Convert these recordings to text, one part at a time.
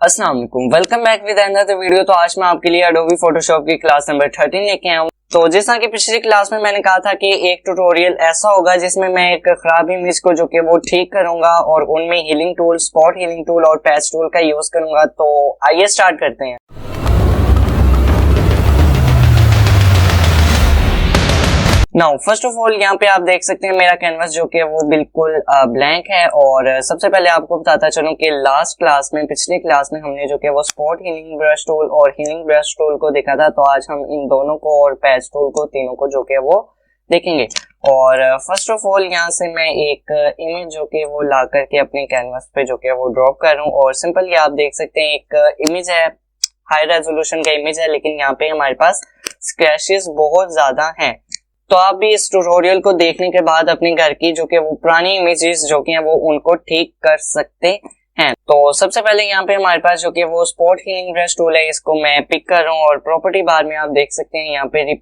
अस्सलाम वालेकुम, welcome back with another video. तो आज मैं आपके लिए एडोबी फोटोशॉप की क्लास नंबर 13 लेके आया हूँ। तो जिस तरह की पिछली क्लास में मैंने कहा था कि एक ट्यूटोरियल ऐसा होगा जिसमें मैं एक खराब इमेज को जो कि वो ठीक करूंगा और उनमें healing tool, spot healing tool और पैच टूल का यूज करूंगा। तो आइए स्टार्ट करते हैं। नाउ फर्स्ट ऑफ ऑल यहाँ पे आप देख सकते हैं मेरा कैनवास जो कि वो बिल्कुल ब्लैंक है। और सबसे पहले आपको बताता चलूं कि लास्ट क्लास में, पिछली क्लास में हमने जो कि वो स्पॉट हीलिंग ब्रश टूल और हीलिंग ब्रश टूल को देखा था। तो आज हम इन दोनों को और पैच टूल को, तीनों को जो कि वो देखेंगे। और फर्स्ट ऑफ ऑल यहाँ से मैं एक इमेज जो कि वो ला करके अपने कैनवास पे जो कि वो ड्रॉप कर रहा हूँ। और सिंपल ये आप देख सकते हैं एक इमेज है, हाई रेजोल्यूशन का इमेज है, लेकिन यहाँ पे हमारे पास स्क्रैचेस बहुत ज्यादा हैं। तो आप भी इस ट्यूटोरियल को देखने के बाद अपने घर की जो कि वो पुरानी इमेजेस जो कि हैं वो उनको ठीक कर सकते हैं। तो सबसे पहले यहाँ पे हमारे पास जो कि वो स्पॉट हीलिंग ब्रश टूल है, इसको मैं पिक कर रहा हूँ। और प्रॉपर्टी बार में आप देख सकते हैं यहाँ पे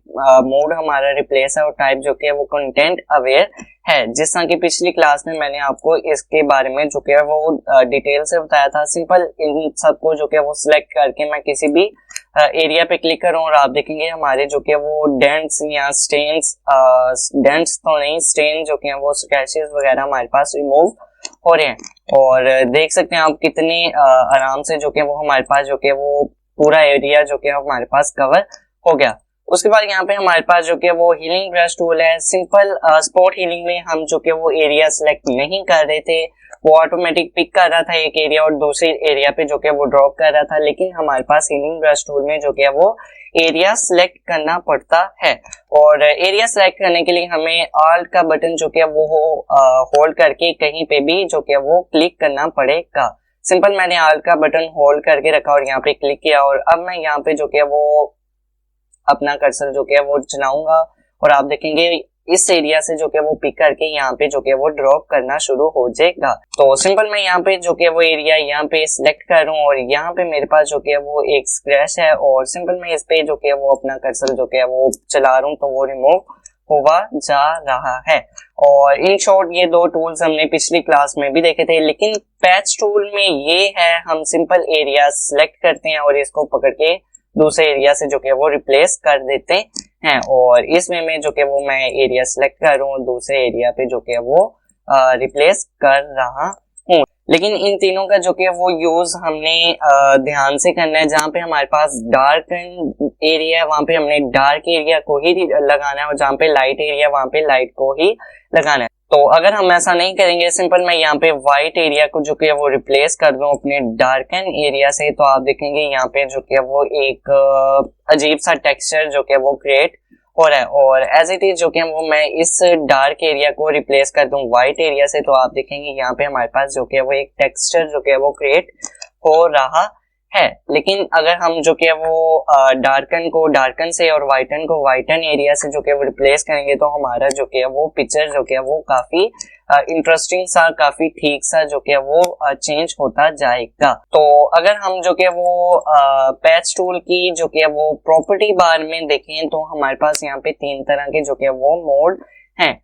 मोड हमारा रिप्लेस है और टाइप जो कि वो कंटेंट अवेयर है। जिस तरह की पिछली क्लास में मैंने आपको इसके बारे में जो कि वो डिटेल से बताया था। सिंपल इन सबको जो कि वो सिलेक्ट करके मैं किसी भी एरिया पे क्लिक करूं और आप देखेंगे हमारे जो कि वो डेंट्स या स्टेन्स, डेंट्स तो नहीं, स्टेन जो कि वो स्क्रैचेस वगैरह हमारे पास रिमूव हो रहे हैं। और देख सकते हैं आप कितने आराम से जो कि वो हमारे पास जो कि वो पूरा एरिया जो कि हमारे पास कवर हो गया। उसके बाद यहाँ पे हमारे पास जो कि वो हीलिंग ब्रश टूल है। सिंपल स्पॉट हीलिंग में हम जो कि वो एरिया सिलेक्ट नहीं कर रहे थे, वो ऑटोमेटिक पिक कर रहा था एक एरिया और दूसरे एरिया पे जो कि वो ड्रॉप कर रहा था। लेकिन हमारे पास हीलिंग ब्रश टूल में जो कि वो एरिया सिलेक्ट करना पड़ता है। और एरिया सिलेक्ट करने के लिए हमें ऑल्ट का बटन जो कि वो होल्ड करके कहीं पे भी जो कि वो क्लिक करना पड़ेगा। सिंपल मैंने ऑल्ट का बटन होल्ड करके रखा और यहाँ पे क्लिक किया। और अब मैं यहाँ पे जो कि वो अपना कर्सर जो कि वो चलाऊंगा और आप देखेंगे इस एरिया से जो कि वो पिक करके यहाँ पे जो कि वो ड्रॉप करना शुरू हो जाएगा। तो सिंपल मैं यहाँ पे जो कि वो एरिया यहाँ पे सिलेक्ट कर रहा हूँ और यहाँ पे मेरे पास जो कि वो एक स्क्रैच है। और सिंपल मैं इस पे जो कि वो अपना कर्सर जो कि वो चला रहा हूँ तो वो रिमूव हुआ जा रहा है। और इन शॉर्ट ये दो टूल्स हमने पिछली क्लास में भी देखे थे। लेकिन पैच टूल में ये है, हम सिंपल एरिया सिलेक्ट करते हैं और इसको पकड़ के दूसरे एरिया से जो कि वो रिप्लेस कर देते हैं। और इसमें मैं जो कि वो मैं एरिया सिलेक्ट कर रहा हूँ, दूसरे एरिया पे जो कि वो रिप्लेस कर रहा हूँ। लेकिन इन तीनों का जो कि वो यूज हमने ध्यान से करना है। जहाँ पे हमारे पास डार्क एरिया है वहां पे हमने डार्क एरिया को ही लगाना है और जहाँ पे लाइट एरिया वहां पे लाइट को ही लगाना है। तो अगर हम ऐसा नहीं करेंगे, सिंपल मैं यहाँ पे व्हाइट एरिया को जो कि वो रिप्लेस कर दूं अपने डार्कन एरिया से, तो आप देखेंगे यहाँ पे जो कि वो एक अजीब सा टेक्सचर जो कि वो क्रिएट हो रहा है। और एज इट इज जो कि वो मैं इस डार्क एरिया को रिप्लेस कर दूं व्हाइट एरिया से, तो आप देखेंगे यहाँ पे हमारे पास जो कि वो एक टेक्सचर जो कि वो क्रिएट हो रहा है। लेकिन अगर हम जो कि वो डार्कन को डार्कन से और वाइटन को वाइटन एरिया से जो कि वो रिप्लेस करेंगे तो हमारा जो कि वो पिक्चर जो कि वो काफी इंटरेस्टिंग सा, काफी ठीक सा जो कि वो चेंज होता जाएगा। तो अगर हम जो कि वो पैच टूल की जो कि वो प्रॉपर्टी बार में देखें तो हमारे पास यहाँ पे तीन तरह के जो कि वो मोड हैं।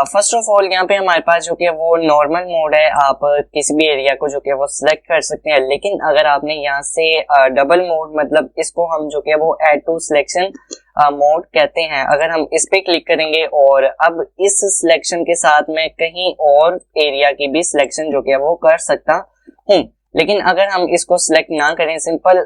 फर्स्ट ऑफ ऑल यहाँ पे हमारे पास जो कि वो नॉर्मल मोड है, आप किसी भी एरिया को जो कि वो सिलेक्ट कर सकते हैं। लेकिन अगर आपने यहाँ से डबल मोड, मतलब इसको हम जो कि वो ऐड टू सिलेक्शन मोड कहते हैं, अगर हम इस पे क्लिक करेंगे और अब इस सिलेक्शन के साथ मैं कहीं और एरिया की भी सिलेक्शन जो कि वो कर सकता हूँ। लेकिन अगर हम इसको सिलेक्ट ना करें, सिंपल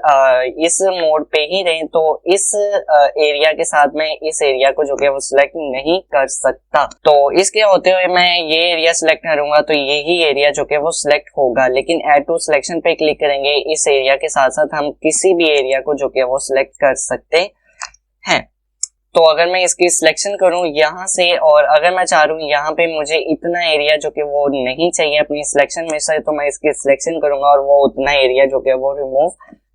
इस मोड पे ही रहें, तो इस एरिया के साथ मैं इस एरिया को जो कि वो सिलेक्ट नहीं कर सकता। तो इसके होते हुए मैं ये एरिया सिलेक्ट करूंगा तो यही एरिया जो कि वो सिलेक्ट होगा। लेकिन ऐड टू सिलेक्शन पे क्लिक करेंगे, इस एरिया के साथ साथ हम किसी भी एरिया को जो कि वो सिलेक्ट कर सकते हैं। तो अगर मैं इसकी सिलेक्शन करूं यहाँ से और अगर मैं चाह रहा हूँ यहाँ पे मुझे इतना एरिया जो कि वो नहीं चाहिए अपनी सिलेक्शन में से, तो मैं इसकी सिलेक्शन करूंगा और वो उतना एरिया जो कि वो रिमूव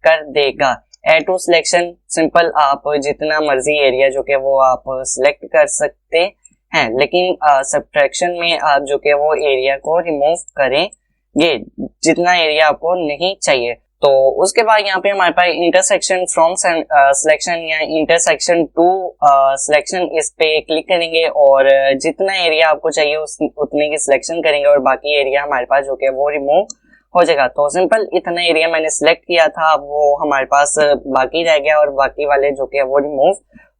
कर देगा। ऐड टू सिलेक्शन, सिंपल आप जितना मर्जी एरिया जो कि वो आप सिलेक्ट कर सकते हैं। लेकिन सब्ट्रैक्शन में आप जो कि वो एरिया को रिमूव करेंगे जितना एरिया आपको नहीं चाहिए। तो उसके बाद यहाँ पे हमारे पास इंटरसेक्शन फ्रॉम सिलेक्शन या इंटरसेक्शन टू सिलेक्शन, इस पे क्लिक करेंगे और जितना एरिया आपको चाहिए उतने की सिलेक्शन करेंगे और बाकी एरिया हमारे पास जो कि वो रिमूव हो जाएगा। तो सिंपल इतना एरिया मैंने सिलेक्ट किया था, वो हमारे पास बाकी रह गया और बाकी वाले जो कि वो रिमूव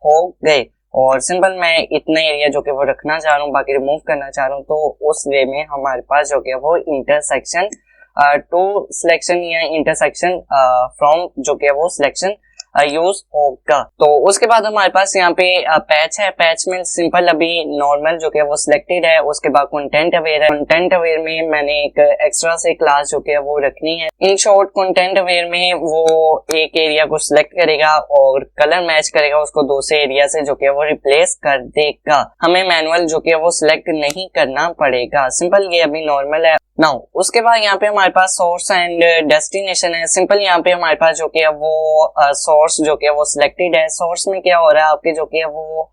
हो गए। और सिंपल मैं इतना एरिया जो कि वो रखना चाह रहा हूँ, बाकी रिमूव करना चाह रहा हूँ। तो उस वे में हमारे पास जो कि वो इंटरसेक्शन टू सिलेक्शन या इंटरसेक्शन फ्रॉम जो कि वो सिलेक्शन यूज होगा। तो उसके बाद हमारे पास यहाँ पे पैच है। पैच में सिंपल अभी नॉर्मल जो कि वो सिलेक्टेड है। उसके बाद कंटेंट अवेयर है। कंटेंट अवेयर में मैंने एक एक्स्ट्रा से क्लास जो कि वो रखनी है। इन शॉर्ट कंटेंट अवेयर में वो एक एरिया को सिलेक्ट करेगा और कलर मैच करेगा उसको दूसरे एरिया से जो कि वो रिप्लेस कर देगा। हमें मैनुअल जो कि वो सिलेक्ट नहीं करना पड़ेगा। सिंपल ये अभी नॉर्मल है। नाउ उसके बाद यहाँ पे हमारे पास सोर्स एंड डेस्टिनेशन है। सिंपल यहाँ पे हमारे पास जो कि वो सोर्स जो कि वो सिलेक्टेड है। सोर्स में क्या हो रहा है, आपके जो कि वो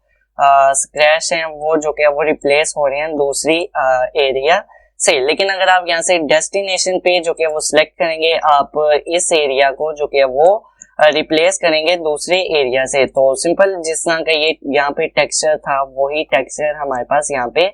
स्क्रैच हैं वो जो कि वो रिप्लेस हो रहे हैं दूसरी एरिया से। लेकिन अगर आप यहाँ से डेस्टिनेशन पे जो कि वो सिलेक्ट करेंगे, आप इस एरिया को जो कि वो रिप्लेस करेंगे दूसरे एरिया से। तो सिंपल जिस तरह का ये यहाँ पे टेक्सचर था वही टेक्सचर हमारे पास यहाँ पे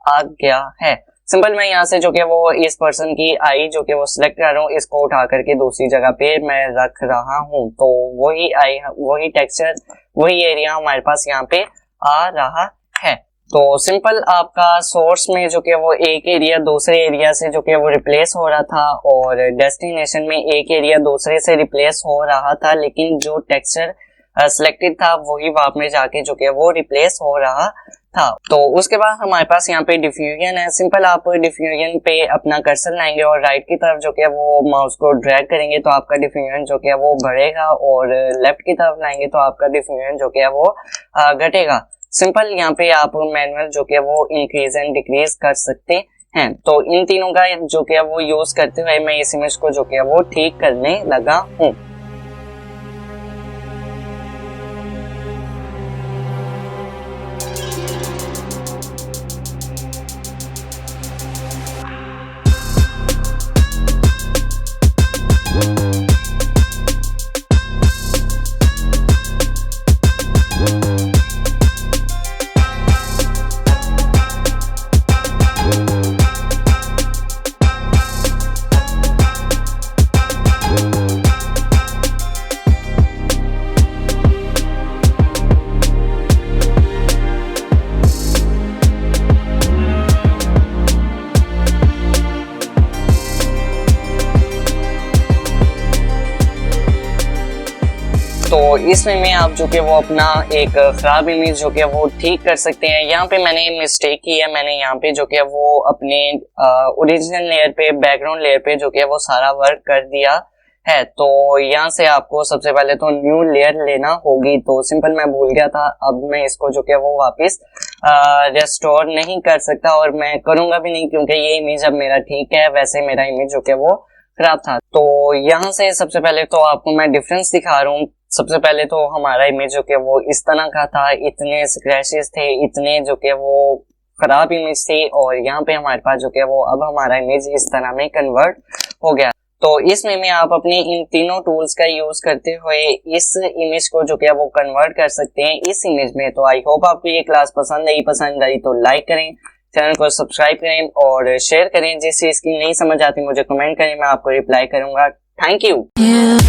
आ गया है। सिंपल मैं यहाँ से जो कि वो इस पर्सन की आई जो कि वो सिलेक्ट कर रहा हूँ, इसको उठा करके दूसरी जगह पे मैं रख रहा हूँ। तो वही आई, वही टेक्सचर, वही एरिया हमारे पास यहाँ पे आ रहा है। तो सिंपल आपका सोर्स में जो कि वो एक एरिया दूसरे एरिया से जो कि वो रिप्लेस हो रहा था और डेस्टिनेशन में एक एरिया दूसरे से रिप्लेस हो रहा था, लेकिन जो टेक्सचर सिलेक्टेड था वही वहां में जाके जो कि वो रिप्लेस हो रहा था। तो उसके बाद हमारे पास यहाँ पे डिफ्यूजन है। सिंपल आप डिफ्यूजन पे अपना कर्सर लाएंगे और राइट की तरफ जो कि वो माउस को ड्रैग करेंगे तो आपका डिफ्यूजन जो कि वो बढ़ेगा और लेफ्ट की तरफ लाएंगे तो आपका डिफ्यूजन जो कि वो घटेगा। सिंपल यहाँ पे आप मैनुअल जो कि वो इंक्रीज एंड डिक्रीज कर सकते हैं। तो इन तीनों का जो कि वो यूज करते हुए मैं इस इमेज को जो कि वो ठीक करने लगा हूँ। तो इसमें में आप जो कि वो अपना एक खराब इमेज जो कि वो ठीक कर सकते हैं। यहाँ पे मैंने मिस्टेक की है। मैंने यहाँ पे जो कि वो अपने ओरिजिनल लेयर पे, बैकग्राउंड लेयर पे जो कि वो सारा वर्क कर दिया है। तो यहाँ से आपको सबसे पहले तो न्यू लेयर लेना होगी। तो सिंपल मैं भूल गया था, अब मैं इसको जो कि वो वापस रेस्टोर नहीं कर सकता और मैं करूंगा भी नहीं, क्योंकि ये इमेज अब मेरा ठीक है। वैसे मेरा इमेज जो कि वो खराब था। तो यहाँ से सबसे पहले तो आपको मैं डिफरेंस दिखा रहा हूँ। सबसे पहले तो हमारा इमेज जो कि वो इस तरह का था, इतने स्क्रैचेस थे, इतने जो कि वो खराब इमेज थी, और यहाँ पे हमारे पास जो कि वो अब हमारा इमेज इस तरह में कन्वर्ट हो गया। तो इसमें में आप अपने इन तीनों टूल्स का यूज करते हुए इस इमेज को जो कि वो कन्वर्ट कर सकते हैं इस इमेज में। तो आई होप आपको ये क्लास पसंद आई तो लाइक करें, चैनल को सब्सक्राइब करें और शेयर करें। जिस चीज की नहीं समझ आती मुझे कमेंट करें, मैं आपको रिप्लाई करूंगा। Thank you.